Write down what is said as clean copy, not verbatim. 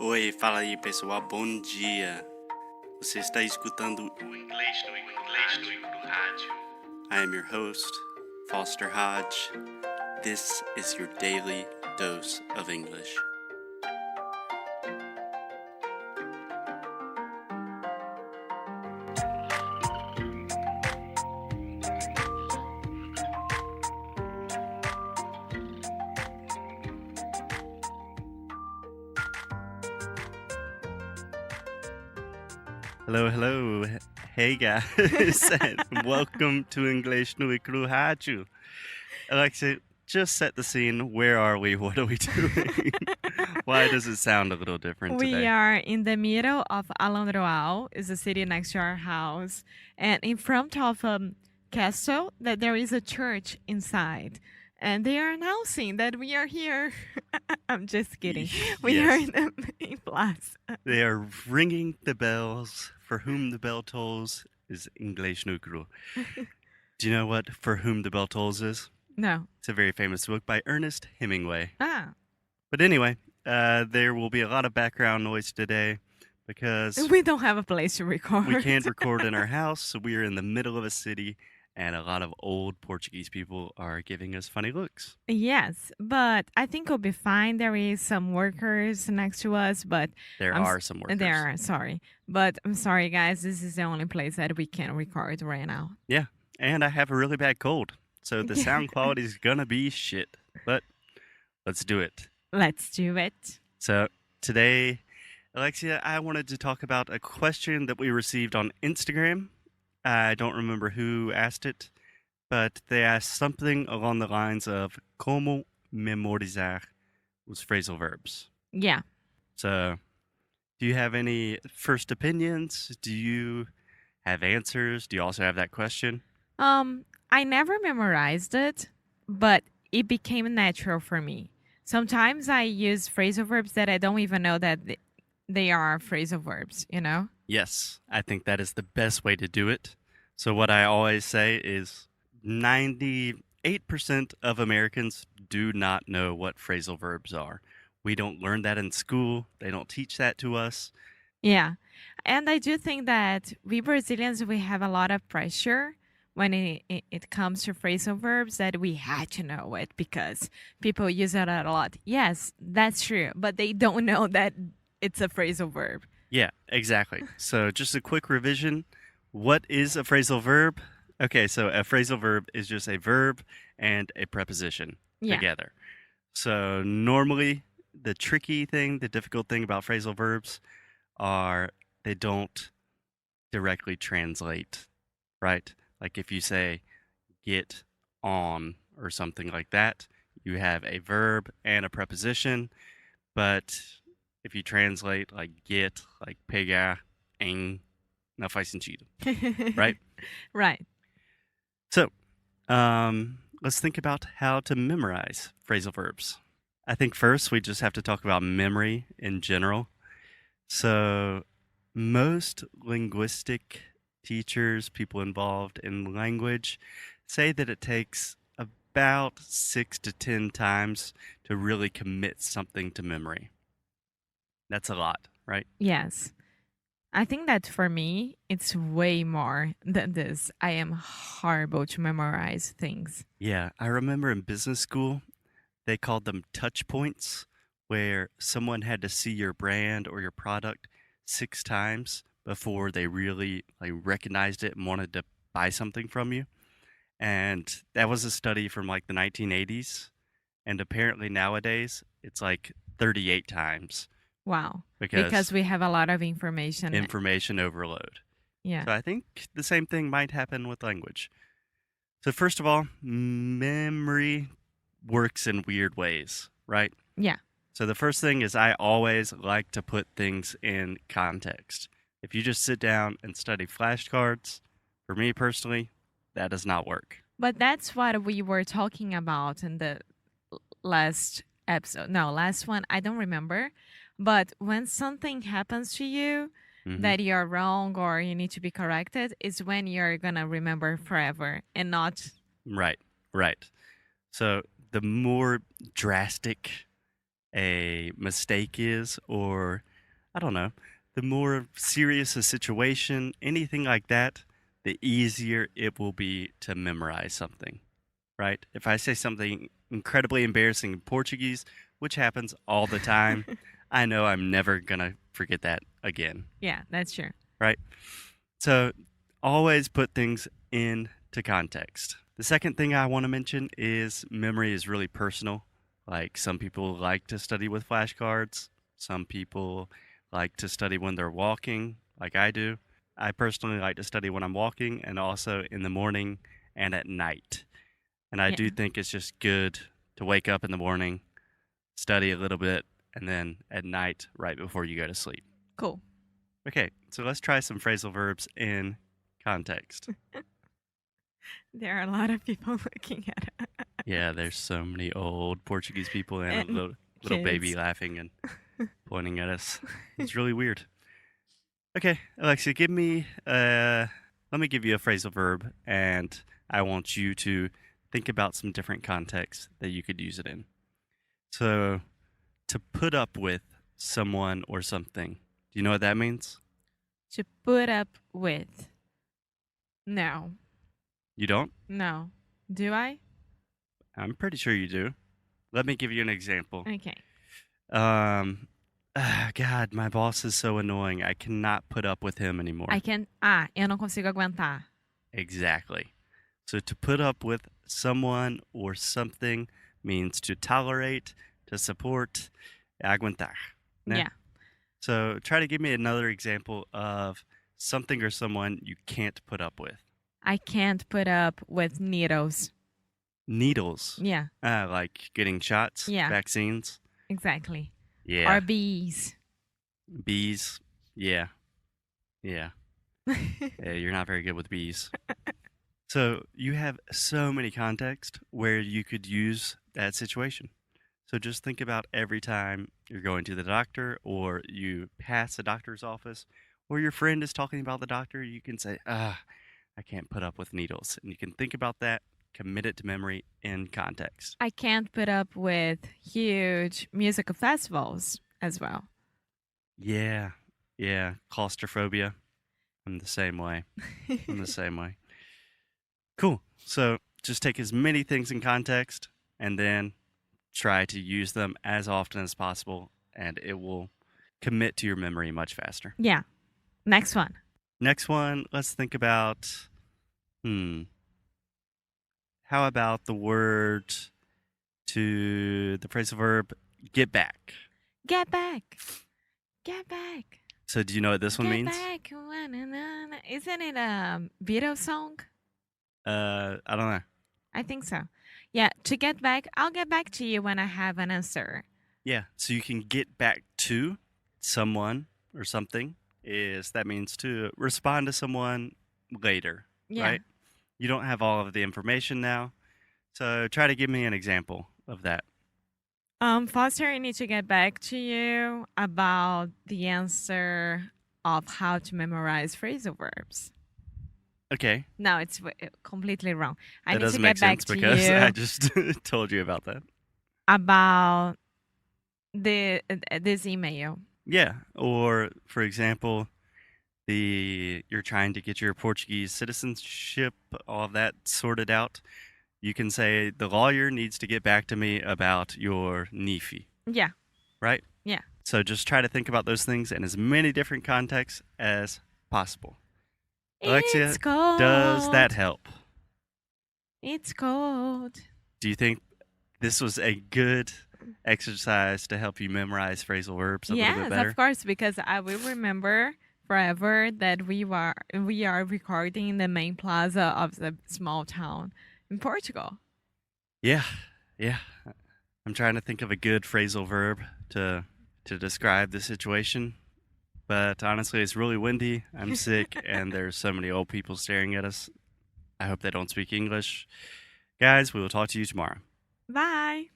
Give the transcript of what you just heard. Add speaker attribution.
Speaker 1: Oi, fala aí pessoal, bom dia. Você está escutando o Inglês no Rádio. I am your host, Foster Hodge. This is your daily dose of English. Hello. Hey guys, and welcome to Inglês no Rádio. Alexa, just set the scene. Where are we? What are we doing? Why does it sound a little different
Speaker 2: We
Speaker 1: today?
Speaker 2: are in the middle of Alandroal, is a city next to our house, and in front of a castle that there is a church inside. And they are announcing that we are here. I'm just kidding. We are
Speaker 1: Yes.
Speaker 2: in Plaza.
Speaker 1: They are ringing the bells. For whom the bell tolls is Inglês no Cru. Do you know what For Whom the Bell Tolls is?
Speaker 2: No.
Speaker 1: It's a very famous book by Ernest Hemingway.
Speaker 2: Ah,
Speaker 1: But anyway, there will be a lot of background noise today because
Speaker 2: we don't have a place to record.
Speaker 1: we can't record in our house, so we are in the middle of a city, and a lot of old Portuguese people are giving us funny looks.
Speaker 2: Yes, but I think we'll be fine. There is some workers next to us, but
Speaker 1: There are some workers.
Speaker 2: There are, sorry. But I'm sorry, guys. This is the only place that we can record right now.
Speaker 1: Yeah, and I have a really bad cold, so the sound quality is gonna be shit. But let's do it.
Speaker 2: Let's do it.
Speaker 1: So today, Alexia, I wanted to talk about a question that we received on Instagram. I don't remember who asked it, but they asked something along the lines of como memorizar os phrasal verbs.
Speaker 2: Yeah.
Speaker 1: So, do you have any first opinions? Do you have answers? Do you also have that question?
Speaker 2: I never memorized it, but it became natural for me. Sometimes I use phrasal verbs that I don't even know that they are phrasal verbs, you know?
Speaker 1: Yes, I think that is the best way to do it. So, what I always say is 98% of Americans do not know what phrasal verbs are. We don't learn that in school, they don't teach that to us.
Speaker 2: Yeah. And I do think that we Brazilians, we have a lot of pressure when it comes to phrasal verbs that we had to know it because people use it a lot. Yes, that's true. But they don't know that it's a phrasal verb.
Speaker 1: Yeah, exactly. So, just a quick revision. What is a phrasal verb? Okay, so a phrasal verb is just a verb and a preposition together. So, normally, the tricky thing, the difficult thing about phrasal verbs are they don't directly translate, right? Like if you say get on or something like that, you have a verb and a preposition, but if you translate like get, like pegar, em, não faz sentido, right?
Speaker 2: Right.
Speaker 1: So, let's think about how to memorize phrasal verbs. I think first we just have to talk about memory in general. So, most linguistic teachers, people involved in language, say that it takes about 6 to 10 times to really commit something to memory. That's a lot, right?
Speaker 2: Yes. I think that for me, it's way more than this. I am horrible to memorize things.
Speaker 1: Yeah, I remember in business school, they called them touch points, where someone had to see your brand or your product 6 times before they really recognized it and wanted to buy something from you. And that was a study from like the 1980s. And apparently nowadays it's like 38 times.
Speaker 2: Wow.
Speaker 1: Because
Speaker 2: we have a lot of information.
Speaker 1: Information overload.
Speaker 2: Yeah.
Speaker 1: So I think the same thing might happen with language. So first of all, memory works in weird ways, right?
Speaker 2: Yeah.
Speaker 1: So the first thing is I always like to put things in context. If you just sit down and study flashcards, for me personally, that does not work.
Speaker 2: But that's what we were talking about in the last episode. No, last one. I don't remember. But when something happens to you that you're wrong or you need to be corrected, is when you're going to remember forever and not.
Speaker 1: Right. So the more drastic a mistake is, or I don't know, the more serious a situation, anything like that, the easier it will be to memorize something, right? If I say something incredibly embarrassing in Portuguese, which happens all the time, I know I'm never going to forget that again,
Speaker 2: Yeah, that's true.
Speaker 1: right? So always put things into context. The second thing I want to mention is memory is really personal. Like some people like to study with flashcards, some people like to study when they're walking, like I do. I personally like to study when I'm walking and also in the morning and at night. And I
Speaker 2: Yeah,
Speaker 1: do think it's just good to wake up in the morning, study a little bit, and then at night, right before you go to sleep.
Speaker 2: cool.
Speaker 1: Okay, so let's try some phrasal verbs in context.
Speaker 2: There are a lot of people looking at it.
Speaker 1: Yeah, there's so many old Portuguese people and a
Speaker 2: And
Speaker 1: little baby
Speaker 2: kids.
Speaker 1: laughing and pointing at us. It's really weird. Okay, Alexia, let me give you a phrasal verb, and I want you to think about some different contexts that you could use it in. So, to put up with someone or something, do you know what that means?
Speaker 2: To put up with. No.
Speaker 1: You don't?
Speaker 2: No. Do I?
Speaker 1: I'm pretty sure you do. Let me give you an example.
Speaker 2: Okay.
Speaker 1: God, my boss is so annoying. I cannot put up with him anymore.
Speaker 2: I can. Eu não consigo aguentar.
Speaker 1: Exactly. So to put up with someone or something means to tolerate, to support, aguentar. Né?
Speaker 2: Yeah.
Speaker 1: So try to give me another example of something or someone you can't put up with.
Speaker 2: I can't put up with needles.
Speaker 1: Needles.
Speaker 2: Yeah,
Speaker 1: Like getting shots,
Speaker 2: Yeah.
Speaker 1: vaccines.
Speaker 2: exactly.
Speaker 1: Yeah.
Speaker 2: Or bees.
Speaker 1: Bees. Yeah. Yeah. Yeah, you're not very good with bees. So you have so many contexts where you could use that situation. So just think about every time you're going to the doctor or you pass a doctor's office or your friend is talking about the doctor, you can say, I can't put up with needles. And you can think about that, commit it to memory in context.
Speaker 2: I can't put up with huge musical festivals as well.
Speaker 1: Yeah. Yeah. Claustrophobia. I'm the same way. I'm the same way. Cool. So just take as many things in context and then try to use them as often as possible, and it will commit to your memory much faster.
Speaker 2: Yeah. Next one.
Speaker 1: Next one, let's think about how about the word to the phrasal verb get back?
Speaker 2: Get back. Get back.
Speaker 1: So do you know what this one
Speaker 2: Get
Speaker 1: means?
Speaker 2: back. Isn't it a Beatles song?
Speaker 1: I don't know.
Speaker 2: I think so. Yeah, to get back, I'll get back to you when I have an answer.
Speaker 1: Yeah, so you can get back to someone or something that means to respond to someone later,
Speaker 2: Yeah.
Speaker 1: right? You don't have all of the information now. So try to give me an example of that.
Speaker 2: Foster, I need to get back to you about the answer of how to memorize phrasal verbs.
Speaker 1: Okay.
Speaker 2: No, it's completely wrong. I
Speaker 1: That
Speaker 2: need to
Speaker 1: doesn't
Speaker 2: get
Speaker 1: make
Speaker 2: back
Speaker 1: sense
Speaker 2: to
Speaker 1: because
Speaker 2: you
Speaker 1: I just told you about that.
Speaker 2: about this email.
Speaker 1: Yeah. Or for example, you're trying to get your Portuguese citizenship, all of that sorted out. You can say the lawyer needs to get back to me about your NIFI,
Speaker 2: Yeah.
Speaker 1: right?
Speaker 2: Yeah.
Speaker 1: So just try to think about those things in as many different contexts as possible. Alexia,
Speaker 2: It's cold.
Speaker 1: does that help?
Speaker 2: It's cold.
Speaker 1: Do you think this was a good exercise to help you memorize phrasal verbs a little bit
Speaker 2: Yes,
Speaker 1: better?
Speaker 2: of course, because I will remember forever that we are recording in the main plaza of the small town in Portugal.
Speaker 1: Yeah, yeah. I'm trying to think of a good phrasal verb to describe the situation, but honestly, it's really windy. I'm sick, and there's so many old people staring at us. I hope they don't speak English. Guys, we will talk to you tomorrow.
Speaker 2: Bye.